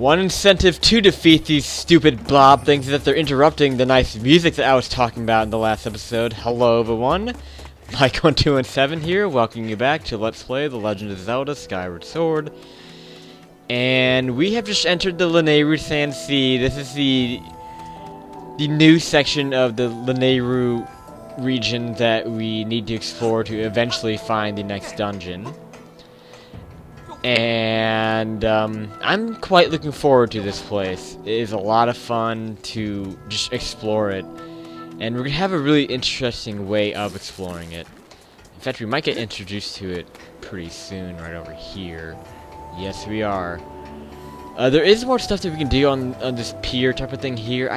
One incentive to defeat these stupid blob things is that they're interrupting the nice music that I was talking about in the last episode. Hello everyone, Mike1217 here, welcoming you back to Let's Play The Legend of Zelda Skyward Sword. And we have just entered the Lanayru Sand Sea. This is the new section of the Lanayru region that we need to explore to eventually find the next dungeon. And I'm quite looking forward to this place. It is a lot of fun to just explore it, and we're gonna have a really interesting way of exploring it. In fact, we might get introduced to it pretty soon, right over here. Yes, we are. There is more stuff that we can do on this pier type of thing here.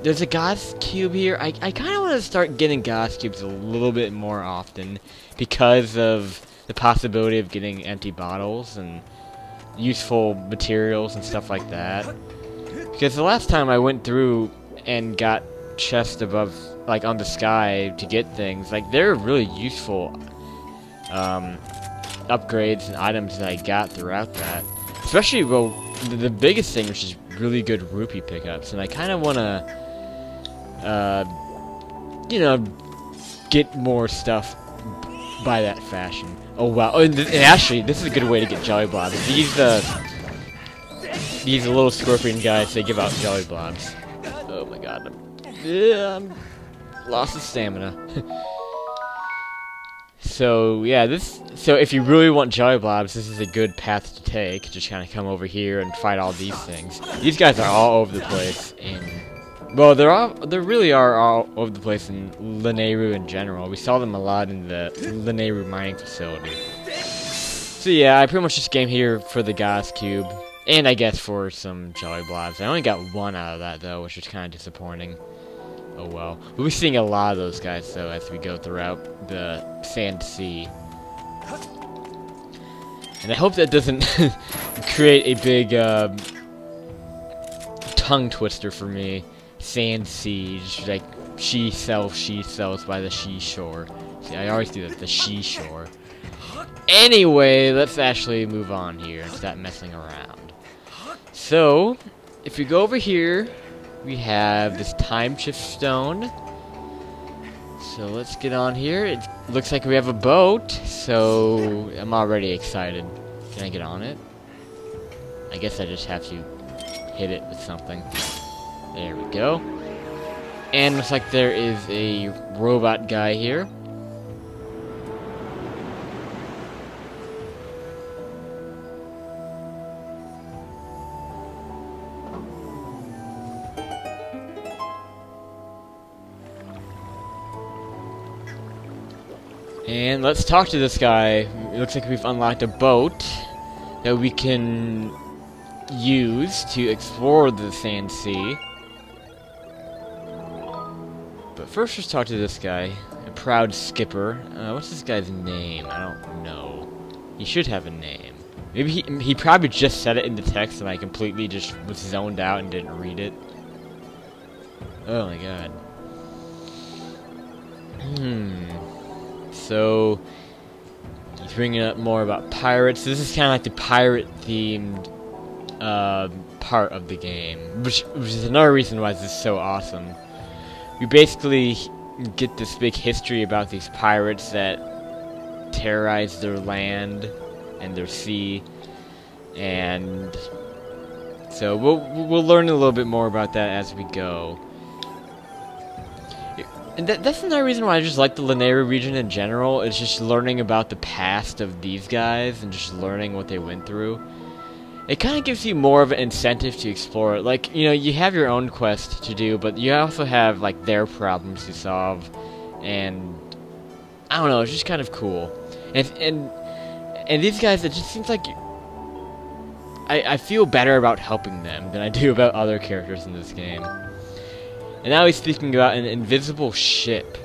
There's a Gauss Cube here. I kind of want to start getting Gauss Cubes a little bit more often because of the possibility of getting empty bottles and useful materials and stuff like that. Because the last time I went through and got chests above, like on the sky to get things, like they're really useful upgrades and items that I got throughout that. Especially, well, the biggest thing, which is really good rupee pickups, and I kind of want to, you know, get more stuff by that fashion. Oh wow! Oh, and actually, this is a good way to get jelly blobs. These little scorpion guys, they give out jelly blobs. Oh my god! I'm lost of stamina. So yeah, so if you really want jelly blobs, this is a good path to take. Just kind of come over here and fight all these things. These guys are all over the place, and well, they really are all over the place in Lanayru in general. We saw them a lot in the Lanayru mining facility. So yeah, I pretty much just came here for the Gauss Cube, and I guess for some jelly blobs. I only got one out of that though, which is kind of disappointing. Oh well. We'll be seeing a lot of those guys though as we go throughout the Sand Sea. And I hope that doesn't create a big tongue twister for me. Sand Sea, just like she sells by the seashore. See, I always do that, the seashore. Anyway, let's actually move on here and stop messing around. So, if we go over here, we have this time shift stone. So let's get on here. It looks like we have a boat, so I'm already excited. Can I get on it? I guess I just have to hit it with something. There we go. And looks like there is a robot guy here. And let's talk to this guy. It looks like we've unlocked a boat that we can use to explore the Sand Sea. But first, let's talk to this guy, a proud skipper. What's this guy's name? I don't know. He should have a name. Maybe he probably just said it in the text and I completely just was zoned out and didn't read it. Oh my god. So he's bringing up more about pirates. This is kind of like the pirate-themed part of the game, which is another reason why this is so awesome. We basically get this big history about these pirates that terrorize their land and their sea, and so we'll learn a little bit more about that as we go. And that's another reason why I just like the Lanayru region in general. It's just learning about the past of these guys and just learning what they went through. It kind of gives you more of an incentive to explore it. Like, you know, you have your own quest to do, but you also have, like, their problems to solve. And, I don't know, it's just kind of cool. And these guys, it just seems like I feel better about helping them than I do about other characters in this game. And now he's speaking about an invisible ship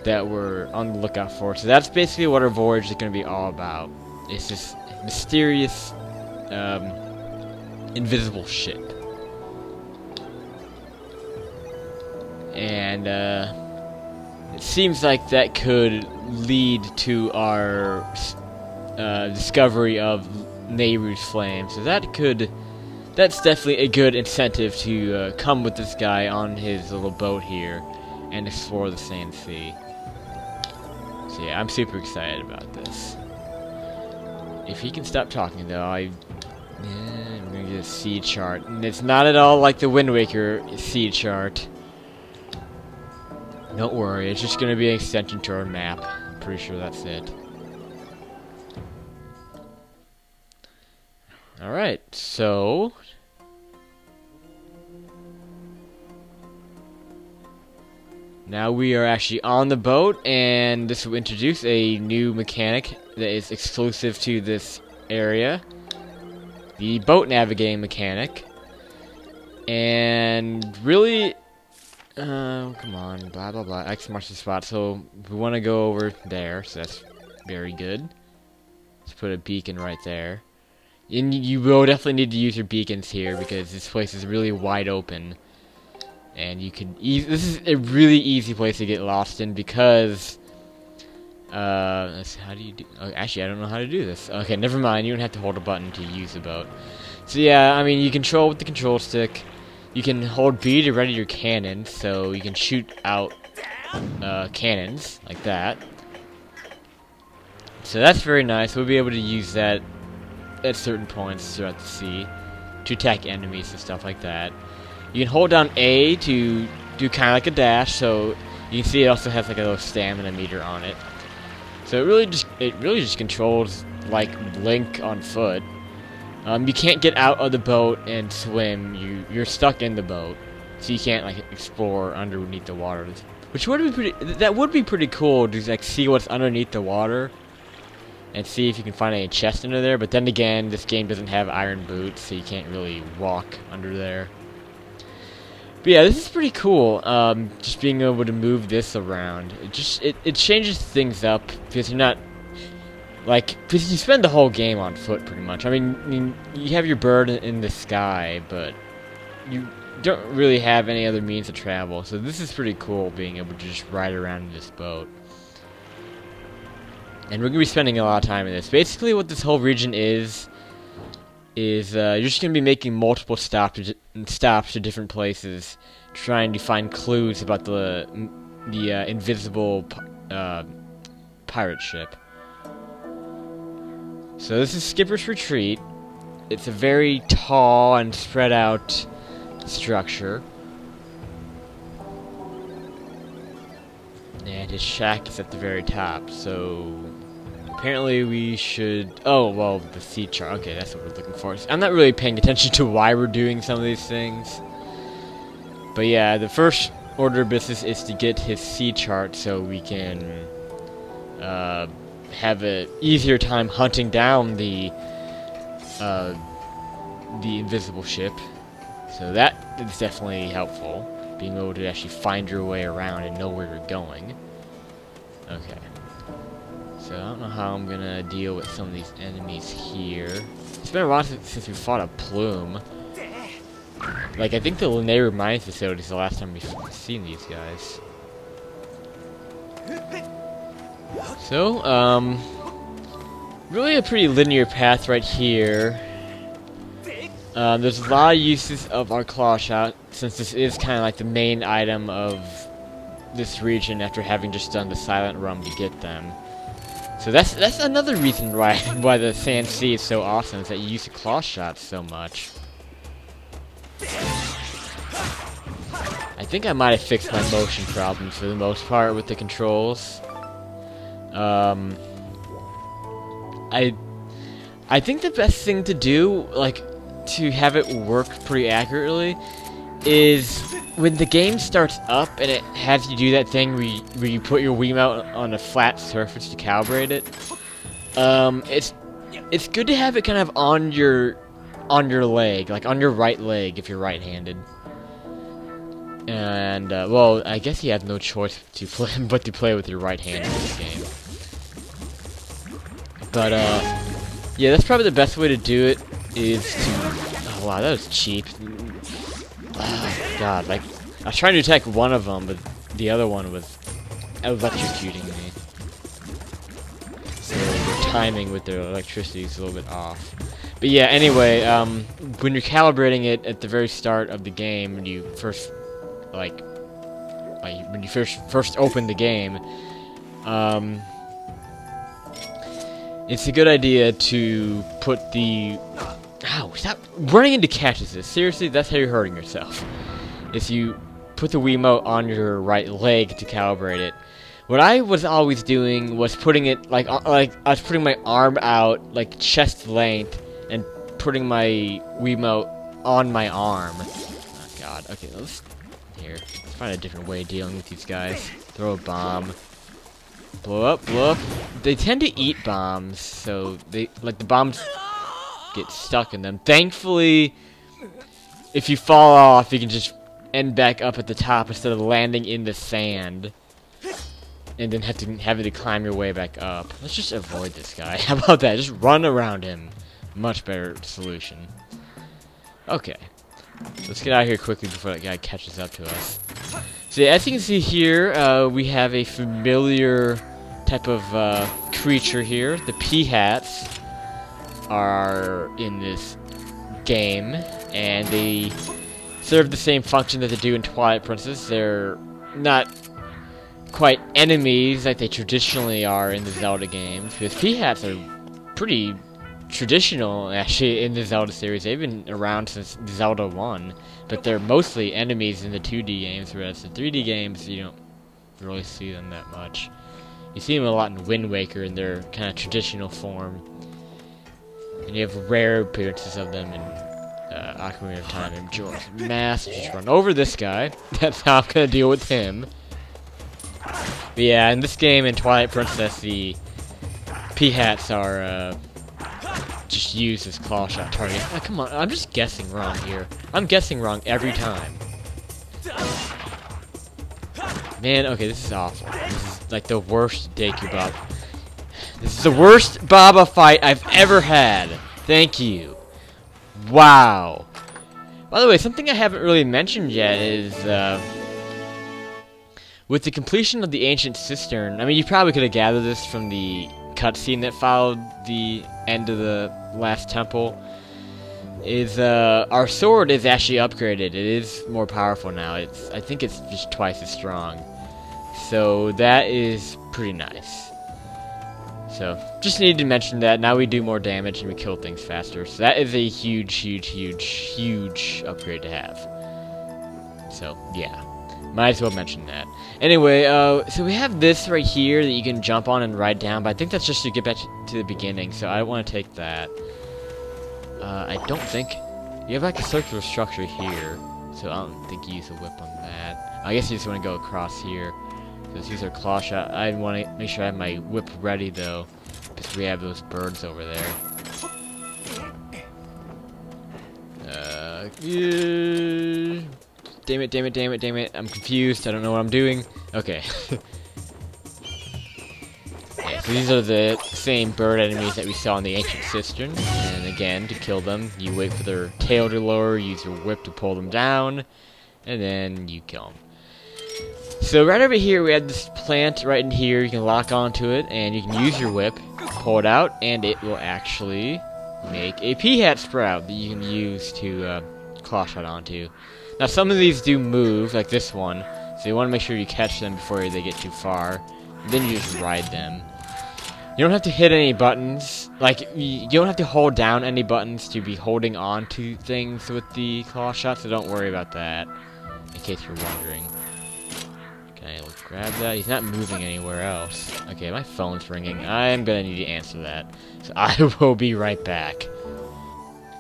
that we're on the lookout for. So that's basically what our voyage is going to be all about. It's this mysterious invisible ship. And it seems like that could lead to our discovery of Nehru's flame. So that could that's definitely a good incentive to come with this guy on his little boat here and explore the Sand Sea. So yeah, I'm super excited about this. If he can stop talking though, I'm gonna get a sea chart. And it's not at all like the Wind Waker sea chart. Don't worry, it's just gonna be an extension to our map. I'm pretty sure that's it. Alright, so now we are actually on the boat, and this will introduce a new mechanic that is exclusive to this area. The boat navigating mechanic. And really, come on, blah blah blah, X marks the spot. So we want to go over there, so that's very good. Let's put a beacon right there. And you will definitely need to use your beacons here because this place is really wide open. And you can this is a really easy place to get lost in because let's see, how do you do? Oh, actually, I don't know how to do this. Okay, never mind. You don't have to hold a button to use the boat. So yeah, I mean, you control with the control stick. You can hold B to ready your cannons, so you can shoot out cannons like that. So that's very nice. We'll be able to use that at certain points throughout the sea to attack enemies and stuff like that. You can hold down A to do kind of like a dash, so you can see it also has like a little stamina meter on it. So it really just controls like Link on foot. You can't get out of the boat and swim. You're stuck in the boat, so you can't like explore underneath the water. Which would be pretty. That would be pretty cool to like see what's underneath the water and see if you can find any chests under there. But then again, this game doesn't have iron boots, so you can't really walk under there. But yeah, this is pretty cool. Just being able to move this around. It changes things up because you're not like, because you spend the whole game on foot pretty much. I mean you have your bird in the sky, but you don't really have any other means of travel. So this is pretty cool, being able to just ride around in this boat. And we're gonna be spending a lot of time in this. Basically, what this whole region is you're just gonna be making multiple stops to different places, trying to find clues about the invisible pirate ship. So this is Skipper's Retreat. It's a very tall and spread out structure. And his shack is at the very top, so apparently we should... Oh, well, the sea chart. Okay, that's what we're looking for. I'm not really paying attention to why we're doing some of these things. But yeah, the first order of business is to get his sea chart so we can have an easier time hunting down the invisible ship. So that is definitely helpful, being able to actually find your way around and know where you're going. Okay. So I don't know how I'm gonna deal with some of these enemies here. It's been a while since we fought a plume. Like, I think the Nehru Mine facility is the last time we've seen these guys. So, really a pretty linear path right here. There's a lot of uses of our claw shot, since this is kind of like the main item of this region after having just done the silent run to get them. So that's another reason why the Sand Sea is so awesome, is that you use the claw shot so much. I think I might have fixed my motion problems for the most part with the controls. I think the best thing to do, like, to have it work pretty accurately, is when the game starts up and it has you do that thing where you put your Wiimote on a flat surface to calibrate it. It's good to have it kind of on your leg, like on your right leg if you're right-handed. And well, I guess you have no choice to play but to play with your right hand in this game. But yeah, that's probably the best way to do it, is to... Oh wow, that was cheap. Oh, God, like, I was trying to attack one of them, but the other one was electrocuting me. So their timing with their electricity is a little bit off. But But yeah, anyway, when you're calibrating it at the very start of the game, when you first, when you first open the game, it's a good idea to put the... Ow, stop running into cactuses. Seriously, that's how you're hurting yourself. Is you put the Wiimote on your right leg to calibrate it. What I was always doing was putting it, I was putting my arm out, like, chest length, and putting my Wiimote on my arm. Oh, God. Okay, let's find a different way of dealing with these guys. Throw a bomb. Blow up, blow up. They tend to eat bombs, so the bombs get stuck in them. Thankfully, if you fall off, you can just end back up at the top instead of landing in the sand. And then having to climb your way back up. Let's just avoid this guy. How about that? Just run around him. Much better solution. Okay. Let's get out of here quickly before that guy catches up to us. So yeah, as you can see here, we have a familiar type of creature here. The Peahats are in this game, and they serve the same function that they do in Twilight Princess. They're not quite enemies like they traditionally are in the Zelda games, because Peahats are pretty traditional actually in the Zelda series. They've been around since Zelda 1, but they're mostly enemies in the 2D games, whereas the 3D games you don't really see them that much. You see them a lot in Wind Waker in their kind of traditional form, and you have rare appearances of them in Ocarina of Time and Majora's Mask. Just run over this guy. That's how I'm gonna deal with him. But yeah, in this game, in Twilight Princess, the Peahats are just used as claw shot targets. Oh, come on, I'm just guessing wrong here. I'm guessing wrong every time. Man, okay, this is awful. This is like the worst Deku Baba. This is the worst Baba fight I've ever had. Thank you. Wow. By the way, something I haven't really mentioned yet is, with the completion of the Ancient Cistern, I mean, you probably could have gathered this from the cutscene that followed the end of the last temple, is, our sword is actually upgraded. It is more powerful now. I think it's just twice as strong. So, that is pretty nice. So, just needed to mention that. Now we do more damage and we kill things faster. So that is a huge, huge, huge, huge upgrade to have. So, yeah. Might as well mention that. Anyway, so we have this right here that you can jump on and ride down, but I think that's just to get back to the beginning, so I don't want to take that. I don't think... You have like a circular structure here, so I don't think you use a whip on that. I guess you just want to go across here. Let's use our claw shot. I want to make sure I have my whip ready, though, because we have those birds over there. Yeah. Damn it, damn it, damn it, damn it. I'm confused. I don't know what I'm doing. Okay. Yeah, so these are the same bird enemies that we saw in the Ancient Cistern. And again, to kill them, you wait for their tail to lower, use your whip to pull them down, and then you kill them. So right over here, we have this plant right in here. You can lock onto it, and you can use your whip, pull it out, and it will actually make a Peahat sprout that you can use to claw shot onto. Now, some of these do move, like this one, so you want to make sure you catch them before they get too far. And then you just ride them. You don't have to hit any buttons. Like, you don't have to hold down any buttons to be holding on to things with the claw shot, so don't worry about that, in case you're wondering. Okay, let's grab that. He's not moving anywhere else. Okay, my phone's ringing. I'm gonna need to answer that. So I will be right back.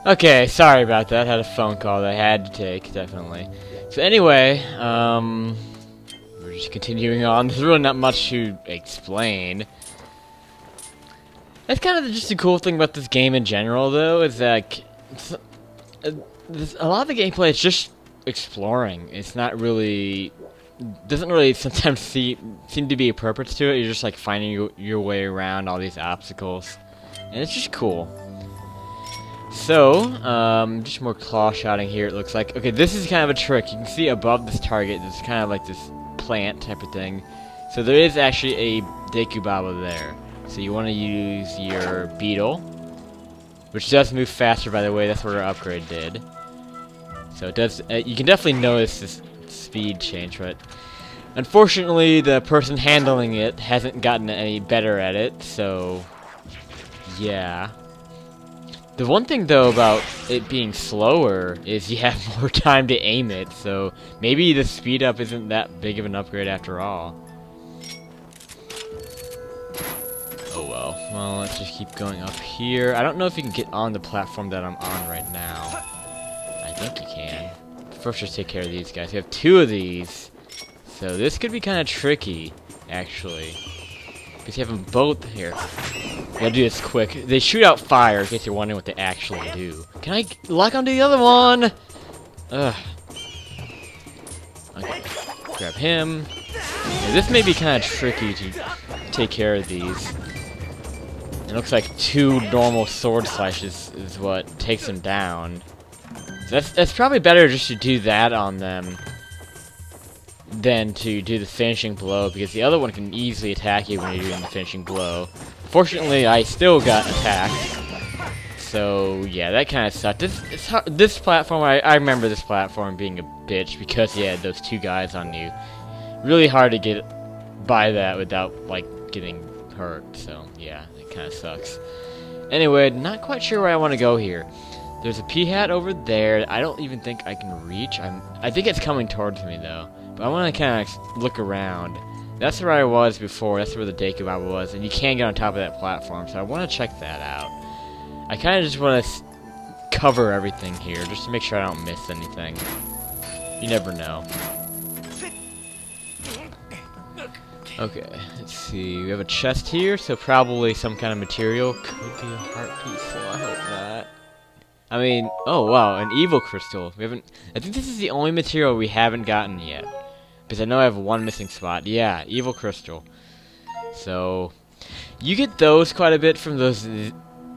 Okay, sorry about that. I had a phone call that I had to take, definitely. So anyway, we're just continuing on. There's really not much to explain. That's kind of just the cool thing about this game in general, though, is that a lot of the gameplay is just exploring. It's not really... doesn't really sometimes seem to be a purpose to it. You're just like finding your way around all these obstacles. And it's just cool. So, just more claw shotting here, it looks like. Okay, this is kind of a trick. You can see above this target, there's kind of like this plant type of thing. So there is actually a Deku Baba there. So you want to use your beetle. which does move faster, by the way. That's what our upgrade did. So it does. You can definitely notice this speed change, but unfortunately, the person handling it hasn't gotten any better at it. So yeah. The one thing, though, about it being slower is you have more time to aim it, so maybe the speed up isn't that big of an upgrade after all. Oh well. Well, let's just keep going up here. I don't know if you can get on the platform that I'm on right now. I think you can. First, just take care of these guys. We have 2 of these, so this could be kind of tricky, actually. Because you have them both here. Gotta do this quick. They shoot out fire, in case you're wondering what they actually do. Can I lock onto the other one? Ugh. Okay. Grab him. Yeah, this may be kind of tricky to take care of these. It looks like 2 normal sword slashes is what takes them down. So that's probably better just to do that on them than to do the finishing blow, because the other one can easily attack you when you're doing the finishing blow. Fortunately, I still got attacked, so yeah, that kind of sucked. This platform, I remember this platform being a bitch because you had those 2 guys on you. Really hard to get by that without, like, getting hurt, so yeah, it kind of sucks. Anyway, not quite sure where I want to go here. There's a P-hat over there. I don't even think I can reach. I think it's coming towards me, though. But I want to kind of look around. That's where I was before. That's where the Deku was. And you can get on top of that platform. So I want to check that out. I kind of just want to cover everything here. Just to make sure I don't miss anything. You never know. Okay. Let's see. We have a chest here. So probably some kind of material. Could be a heart piece. So I hope not. I mean, oh wow, an evil crystal. We haven't. I think this is the only material we haven't gotten yet. Because I know I have one missing spot. Yeah, evil crystal. So, you get those quite a bit from those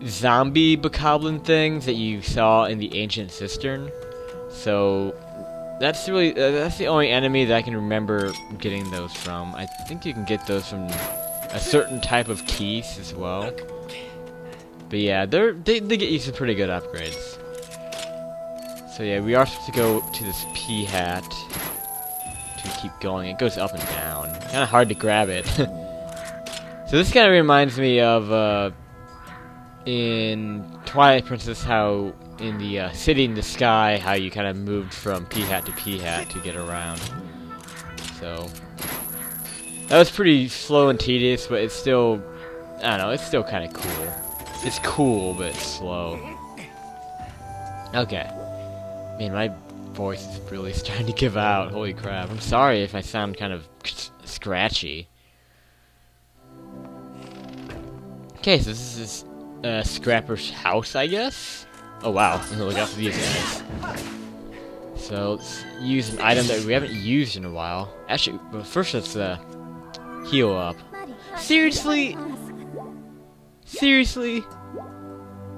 zombie bokoblin things that you saw in the ancient cistern. So, that's really that's the only enemy that I can remember getting those from. I think you can get those from a certain type of keys as well. But yeah, they get you some pretty good upgrades. So yeah, we are supposed to go to this P-hat to keep going. It goes up and down. Kind of hard to grab it. So this kind of reminds me of in Twilight Princess, how in the City in the Sky, how you kind of moved from P-hat to P-hat to get around. So that was pretty slow and tedious, but it's still, I don't know, it's still kind of cool. It's cool, but it's slow. Okay. Man, my voice is really starting to give out. Holy crap. I'm sorry if I sound kind of scratchy. Okay, so this is Scrapper's house, I guess? Oh, wow. Look out for these guys. So, let's use an item that we haven't used in a while. Actually, but first let's heal up. Seriously? Seriously?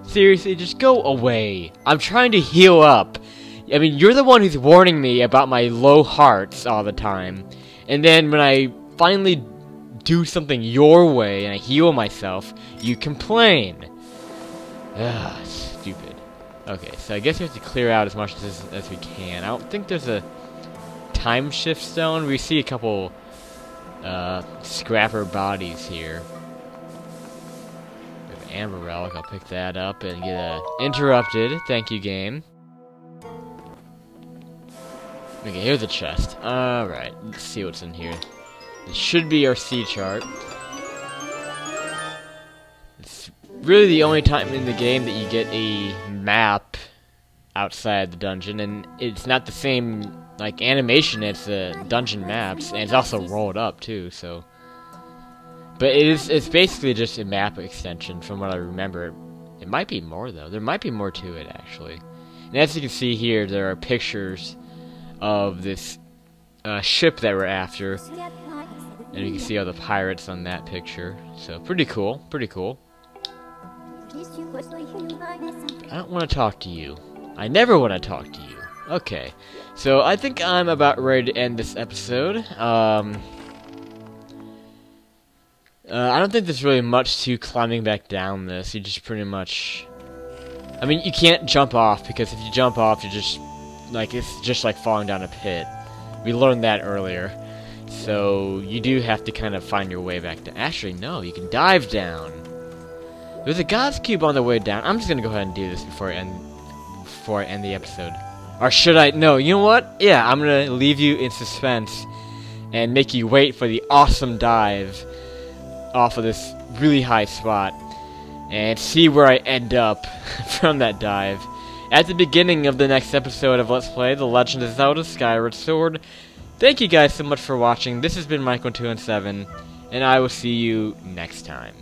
Seriously, just go away. I'm trying to heal up. I mean, you're the one who's warning me about my low hearts all the time. And then when I finally do something your way and I heal myself, you complain. Ugh, stupid. Okay, so I guess we have to clear out as much as we can. I don't think there's a time shift stone. We see a couple scrapper bodies here. We have an amber relic. I'll pick that up and get interrupted. Thank you, game. Okay, here's a chest. Alright, let's see what's in here. It should be our sea chart. It's really the only time in the game that you get a map outside the dungeon, and it's not the same, like, animation as the dungeon maps, and it's also rolled up, too, so... But it's basically just a map extension, from what I remember. It might be more, though. There might be more to it, actually. And as you can see here, there are pictures of this ship that we're after, and you can see all the pirates on that picture. So pretty cool, pretty cool. I don't want to talk to you. I never want to talk to you. Okay, so I think I'm about ready to end this episode. I don't think there's really much to climbing back down this. You just pretty much I mean, you can't jump off, because if you jump off, you just, like, it's just like falling down a pit. We learned that earlier. So, you do have to kind of find your way back down. Actually, no, you can dive down. There's a God's Cube on the way down. I'm just gonna go ahead and do this before I end the episode. Or should I? No, you know what? Yeah, I'm gonna leave you in suspense and make you wait for the awesome dive off of this really high spot and see where I end up from that dive at the beginning of the next episode of Let's Play The Legend of Zelda Skyward Sword. Thank you guys so much for watching. This has been Michael217, and I will see you next time.